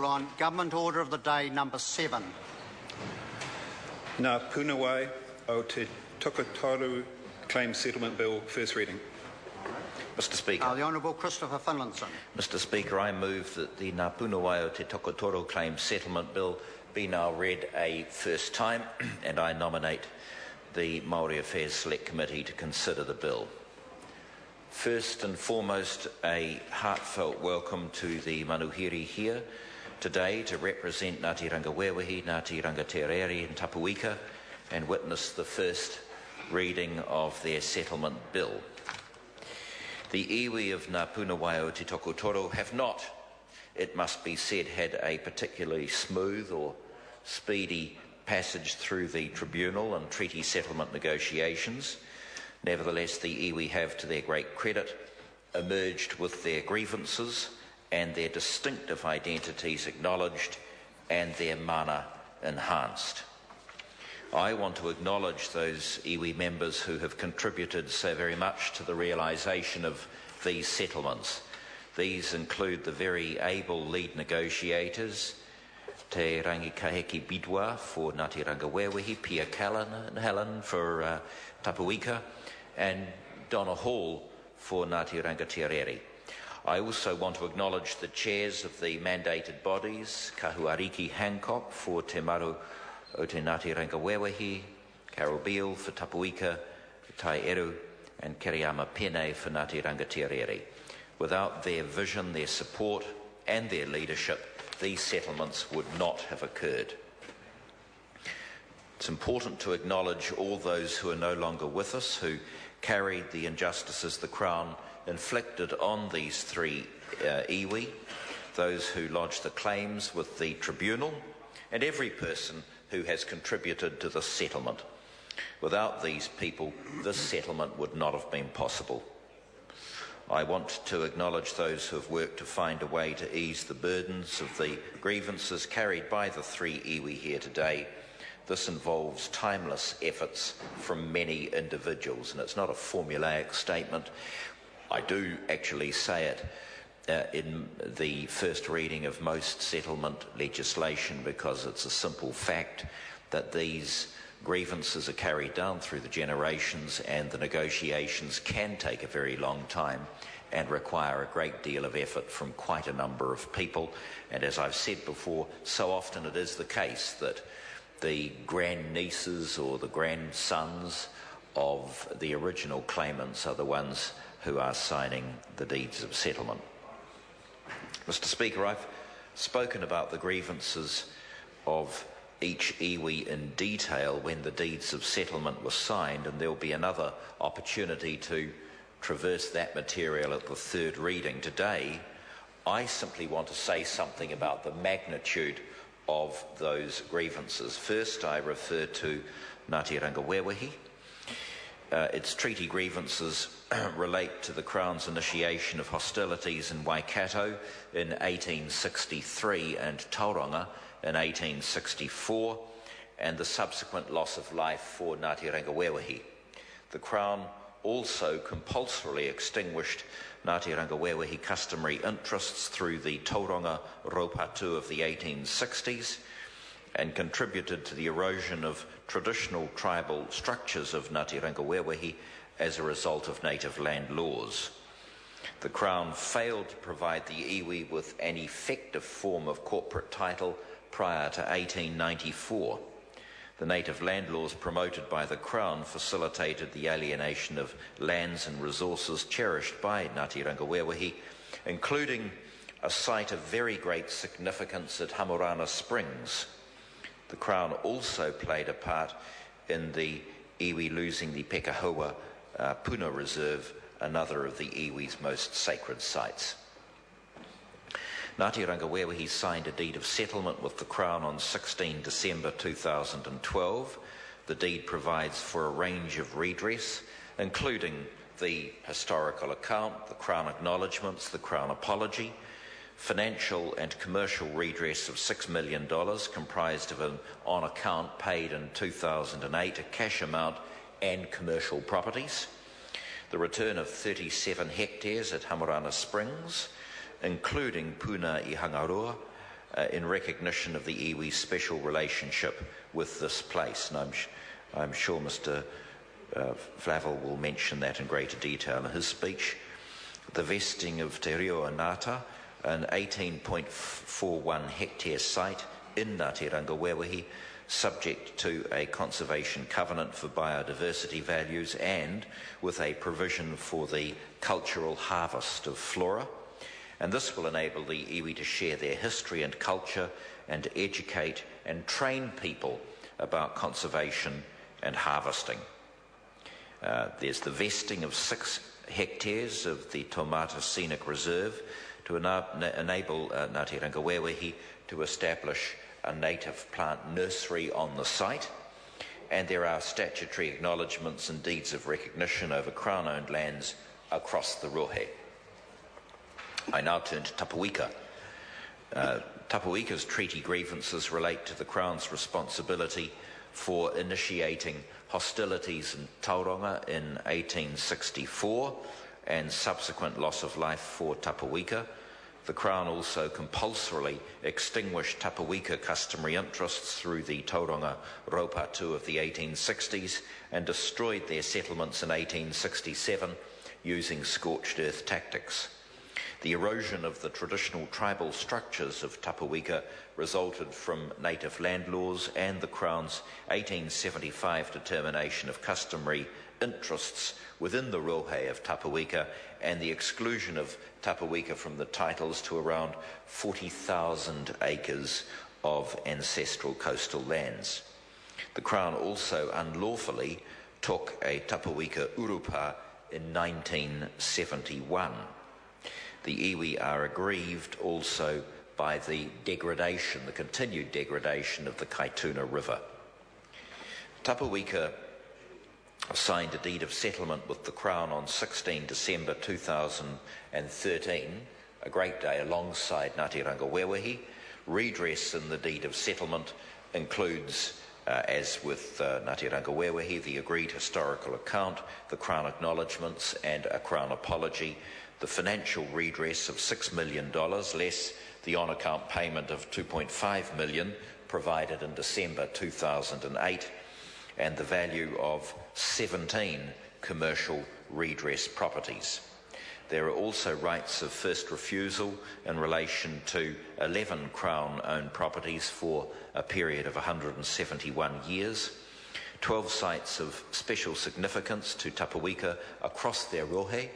on Government Order of the Day number 7. Nā Punawai o te Tokotoru Claim Settlement Bill, first reading. Mr Speaker. The Honourable Christopher Finlinson. Mr Speaker, I move that the Nā Punawai o te Tokotoru Claim Settlement Bill be now read a first time, and I nominate the Māori Affairs Select Committee to consider the bill. First and foremost, a heartfelt welcome to the manuhiri here today to represent Ngāti Rangawewahi, Ngāti Rangaterere and Tapuika and witness the first reading of their settlement bill. The iwi of Ngā Punawai o te Tokotoru have not, it must be said, had a particularly smooth or speedy passage through the tribunal and treaty settlement negotiations. Nevertheless, the iwi have, to their great credit, emerged with their grievances and their distinctive identities acknowledged and their mana enhanced. I want to acknowledge those iwi members who have contributed so very much to the realisation of these settlements. These include the very able lead negotiators, Te Rangikaheki Bidwa for Ngāti Rangawewahi, Pia Helen for Tapuika, and Donna Hall for Ngāti Rangaterere. I also want to acknowledge the chairs of the mandated bodies, Kahuariki Hancock for Te Maru o te Ngāti Rangawewahi, Carol Beale for Tapuika, Tai Eru, and Keriama Pene for Ngāti Rangaterere. Without their vision, their support and their leadership, these settlements would not have occurred. It's important to acknowledge all those who are no longer with us, who carried the injustices the Crown inflicted on these three iwi, those who lodged the claims with the tribunal, and every person who has contributed to the settlement. Without these people, this settlement would not have been possible. I want to acknowledge those who have worked to find a way to ease the burdens of the grievances carried by the three iwi here today. This involves timeless efforts from many individuals, and it's not a formulaic statement. I do actually say it in the first reading of most settlement legislation because it's a simple fact that these grievances are carried down through the generations and the negotiations can take a very long time and require a great deal of effort from quite a number of people. And as I've said before, so often it is the case that the grandnieces or the grandsons of the original claimants are the ones who are signing the deeds of settlement. Mr Speaker, I've spoken about the grievances of each iwi in detail when the deeds of settlement were signed, and there will be another opportunity to traverse that material at the third reading. Today, I simply want to say something about the magnitude of those grievances. First, I refer to Ngāti Rangawewahi. Its treaty grievances relate to the Crown's initiation of hostilities in Waikato in 1863 and Tauranga in 1864, and the subsequent loss of life for Ngāti Rangawewahi. The Crown also compulsorily extinguished Ngāti Rangawewahi customary interests through the Tauranga Raupatu of the 1860s and contributed to the erosion of traditional tribal structures of Ngāti Rangawewahi as a result of native land laws. The Crown failed to provide the iwi with an effective form of corporate title prior to 1894. The native land laws promoted by the Crown facilitated the alienation of lands and resources cherished by Ngāti Rangawewahi, including a site of very great significance at Hamurana Springs. The Crown also played a part in the iwi losing the Pekahua Puna Reserve, another of the iwi's most sacred sites. Ngāti Rangawewahi signed a deed of settlement with the Crown on 16 December 2012. The deed provides for a range of redress, including the historical account, the Crown acknowledgements, the Crown apology, financial and commercial redress of $6 million comprised of an on-account paid in 2008, a cash amount and commercial properties, the return of 37 hectares at Hamurana Springs, including Puna i Hangaroa, in recognition of the iwi's special relationship with this place. And I'm sure Mr. Flavel will mention that in greater detail in his speech. The vesting of Te Reo Anata, an 18.41 hectare site in Ngāti Rangawewahi, subject to a conservation covenant for biodiversity values and with a provision for the cultural harvest of flora. And this will enable the iwi to share their history and culture and to educate and train people about conservation and harvesting. There's the vesting of 6 hectares of the Taumata Scenic Reserve to enable Ngāti Rangawewahi to establish a native plant nursery on the site, and there are statutory acknowledgements and deeds of recognition over Crown-owned lands across the Rohe. I now turn to Tapawika. Tapawika's treaty grievances relate to the Crown's responsibility for initiating hostilities in Tauranga in 1864 and subsequent loss of life for Tapawika. The Crown also compulsorily extinguished Tapawika customary interests through the Tauranga Raupatu of the 1860s and destroyed their settlements in 1867 using scorched earth tactics. The erosion of the traditional tribal structures of Tapawika resulted from native land laws and the Crown's 1875 determination of customary interests within the Rohe of Tapawika and the exclusion of Tapawika from the titles to around 40,000 acres of ancestral coastal lands. The Crown also unlawfully took a Tapawika urupa in 1971. The iwi are aggrieved also by the degradation, the continued degradation of the Kaituna River. Tapawika signed a deed of settlement with the Crown on 16 December 2013, a great day alongside Ngāti Rangawewahi. Redress in the deed of settlement includes, as with Ngāti Rangawewahi, the agreed historical account, the Crown acknowledgements and a Crown apology, the financial redress of $6 million, less the on-account payment of $2.5 million provided in December 2008, and the value of 17 commercial redress properties. There are also rights of first refusal in relation to 11 Crown-owned properties for a period of 171 years, 12 sites of special significance to Tapawika across their rohe,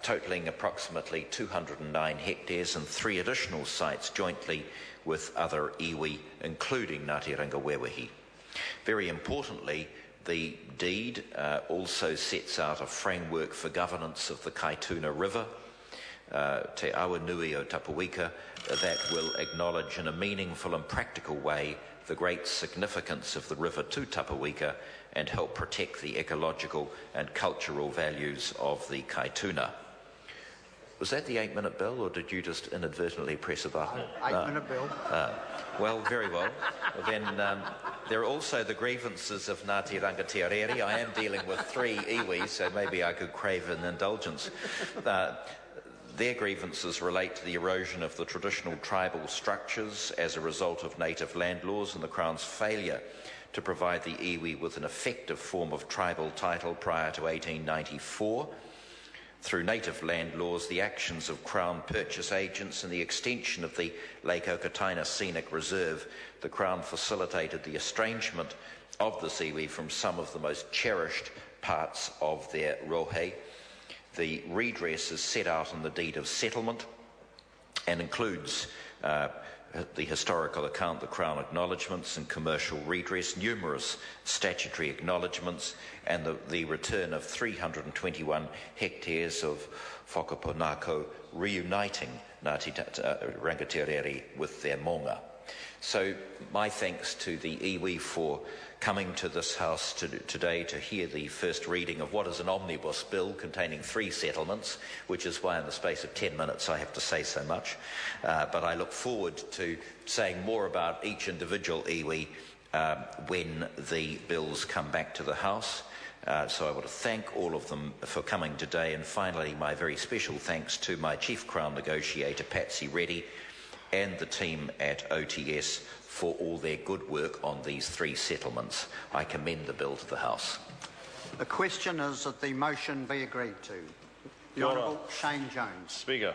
totalling approximately 209 hectares, and 3 additional sites jointly with other iwi, including Ngāti Rangawewahi. Very importantly, the deed also sets out a framework for governance of the Kaituna River, Te Awa Nui o Tapawika, that will acknowledge in a meaningful and practical way the great significance of the river to Tapawika and help protect the ecological and cultural values of the Kaituna. Was that the 8-minute bell, or did you just inadvertently press a button? 8-minute bell. Well, very well. Then there are also the grievances of Ngāti Rangatearere. I am dealing with 3 iwi, so maybe I could crave an indulgence. Their grievances relate to the erosion of the traditional tribal structures as a result of native land laws and the Crown's failure to provide the iwi with an effective form of tribal title prior to 1894. Through native land laws, the actions of Crown purchase agents and the extension of the Lake Okataina Scenic Reserve, the Crown facilitated the estrangement of this iwi from some of the most cherished parts of their rohe. The redress is set out in the deed of settlement and includes the historical account, the Crown acknowledgements and commercial redress, numerous statutory acknowledgements, and the return of 321 hectares of whakaponako, reuniting Ngāti Rangatearere with their monga. So my thanks to the iwi for coming to this House today to hear the first reading of what is an omnibus bill containing 3 settlements, which is why in the space of 10 minutes I have to say so much. But I look forward to saying more about each individual iwi when the bills come back to the House. So I want to thank all of them for coming today, and finally my very special thanks to my Chief Crown Negotiator, Patsy Reddy, and the team at OTS for all their good work on these 3 settlements. I commend the bill to the House. The question is that the motion be agreed to. The Your Honourable Shane Jones. Speaker,